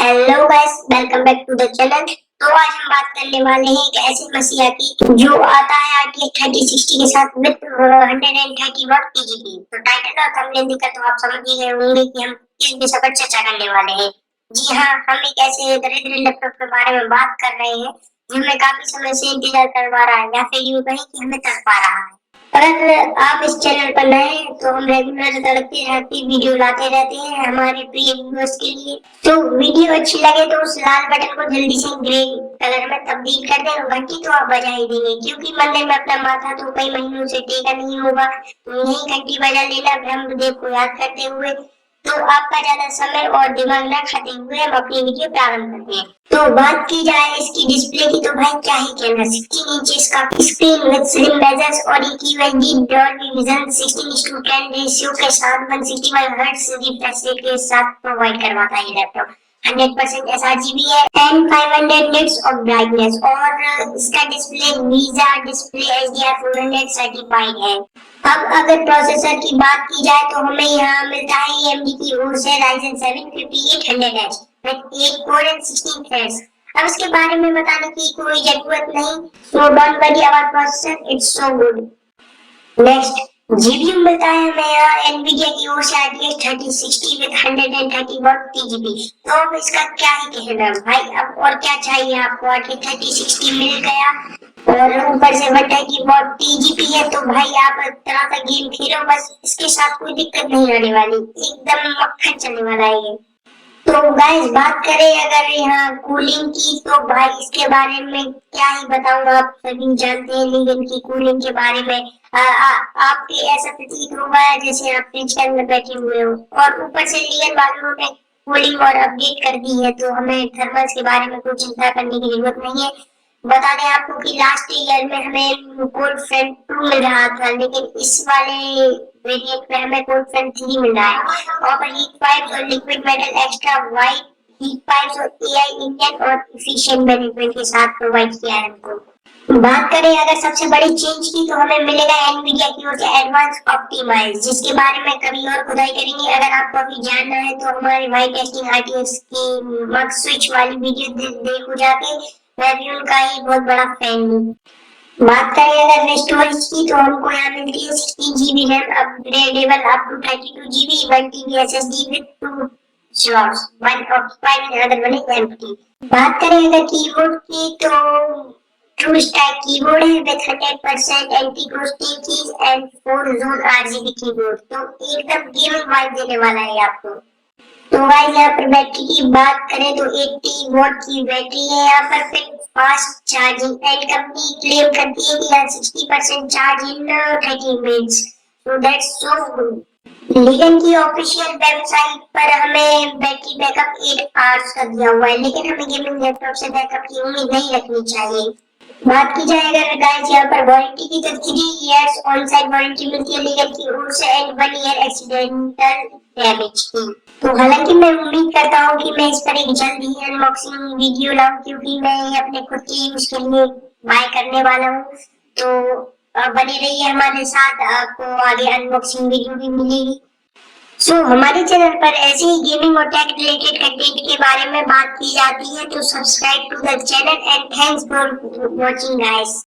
Hello guys, welcome back to the channel. तो आज हम बात करने वाले हैं एक ऐसी मसीहा की जो आता है RTX 3060 के साथ विद 130 वाट TGP। तो टाइटल और थंबनेल देखकर तो आप समझ ही गए होंगे कि हम किस विषय पर चर्चा करने वाले हैं। जी हाँ, हम एक ऐसे दरिद्र लैपटॉप के बारे में बात कर रहे हैं जो हमें काफी समय से इंतजार करवा रहा है, या फिर यूं कहें कि हमें तड़पा रहा है। अगर आप इस चैनल पर नए हैं तो हम रेगुलर तड़पती रहती वीडियो लाते रहते हैं हमारे प्रिय व्यूअर्स के लिए। तो वीडियो अच्छी लगे तो उस लाल बटन को जल्दी से ग्रे कलर में तब्दील कर दें और घंटी तो आप बजा ही देंगे, क्योंकि मंदिर में अपना माथा तो कई महीनों से टेका नहीं होगा। तो यही घंटी बजा लेना ब्रह्मदेव को याद करते हुए। तो आपका ज्यादा समय और दिमाग न खाते हुए हम अपनी वीडियो प्रारंभ करते हैं। तो बात की जाए इसकी डिस्प्ले की, तो भाई क्या ही कहना, 16 इंचेस का स्क्रीन विद स्लिम बेजल्स और एक QHD डॉल्बी विजन 16:10 रेशियो के साथ 165 हर्ट्ज रिफ्रेश रेट के साथ प्रोवाइड करवाता है ये लैपटॉप। 100% sRGB है एंड 500 निट्स ऑफ ब्राइटनेस, और इसका display visa display HDR400 certified है। अब अगर प्रोसेसर की बात की जाए तो हमें यहाँ मिलता है AMD की ओर से Ryzen 7 5800H with 8 core and 16 threads. अब इसके बारे में बताने की कोई जरूरत नहीं, so don't worry about processor, it's so good। Next GPU मिलता है हमें यहाँ एनवीडिया की ओर से RTX 3060 with 130 वाट TGP। तो अब इसका क्या ही कहना भाई, अब और क्या चाहिए आपको। RTX 3060 मिल गया और ऊपर से 130 वाट TGP है, तो भाई आप तरह का गेम खेलो, बस इसके साथ कोई दिक्कत नहीं आने वाली, एकदम मक्खन चलने वाला है ये। तो गाइस बात करें अगर यहाँ कूलिंग की, तो भाई इसके बारे में क्या ही बताऊं, आप सभी जानते हैं लीगन की कूलिंग के बारे में। आपके ऐसा प्रतीत होगा जैसे आप फ्रिज के अंदर बैठे हुए हो, और ऊपर से लीगन वालों ने कूलिंग और अपडेट कर दी है, तो हमें थर्मल्स के बारे में कोई चिंता करने की जरूरत नहीं है। बता दें आपको कि लास्ट ईयर में हमें कोल्ड फ्रंट 2 मिल रहा था, लेकिन इस वाले वेरिएंट में हमें कोल्ड फ्रंट 3 मिल रहा है। और हीट पाइप्स और liquid metal extra white heat pipes और AI इंजन और एफिशिएंट मैनेजमेंट के साथ प्रोवाइड किया है हमको। बात करें अगर सबसे बड़ी चेंज की, तो हमें मिलेगा एनवीडिया की ओर से एडवांस ऑप्टिमाइज, जिसके बारे में कभी और खुदाई करेंगे। अगर आपको अभी जानना है तो हमारे वाई टेस्टिंग RTX की मग स्विच वाली वीडियो देखो जाके, मैं भी उनका ही बहुत बड़ा फैन हूँ। बात करें अगर स्टोरेज की, तो हमको यहाँ मिलती है 16 GB RAM upgradeable up to 32 GB 1 TB SSD with 2 slots, one occupied and other one is empty. बात करें अगर कीबोर्ड की, तो ट्रू स्टाइल कीबोर्ड है with 100% anti ghosting keys and 4 zone RGB keyboard, तो एकदम गेमिंग वाइब देने वाला है आपको। तो गाइस यहाँ पर बैटरी की बात करें तो 80 वॉट की बैटरी है यहाँ पर, फिर fast charging, and company claim करती है कि यहाँ 60% charge in 30 minutes, so that's so good. लेकिन की ऑफिशियल वेबसाइट पर हमें बैटरी बैकअप 8 आवर्स का दिया हुआ है, लेकिन हमें गेमिंग लैपटॉप से बैकअप की उम्मीद नहीं रखनी चाहिए। बात की जाए अगर गाइस यहाँ पर वारंटी की, तो 3 इयर्स ऑन साइड वारंटी मिलती है लीगल की ओर से एंड 1 ईयर एक्सीडेंटल डैमेज की। तो हालांकि मैं उम्मीद करता हूँ कि मैं इस पर एक जल्द ही अनबॉक्सिंग वीडियो लाऊं, क्योंकि मैं अपने खुद के यूज के लिए बाय करने वाला हूँ। तो बने रहिए हमारे साथ, आपको आगे अनबॉक्सिंग वीडियो भी मिलेगी। सो हमारे चैनल पर ऐसे ही गेमिंग और टेक रिलेटेड कंटेंट के बारे में बात की जाती है, तो subscribe to the channel and thanks for watching guys.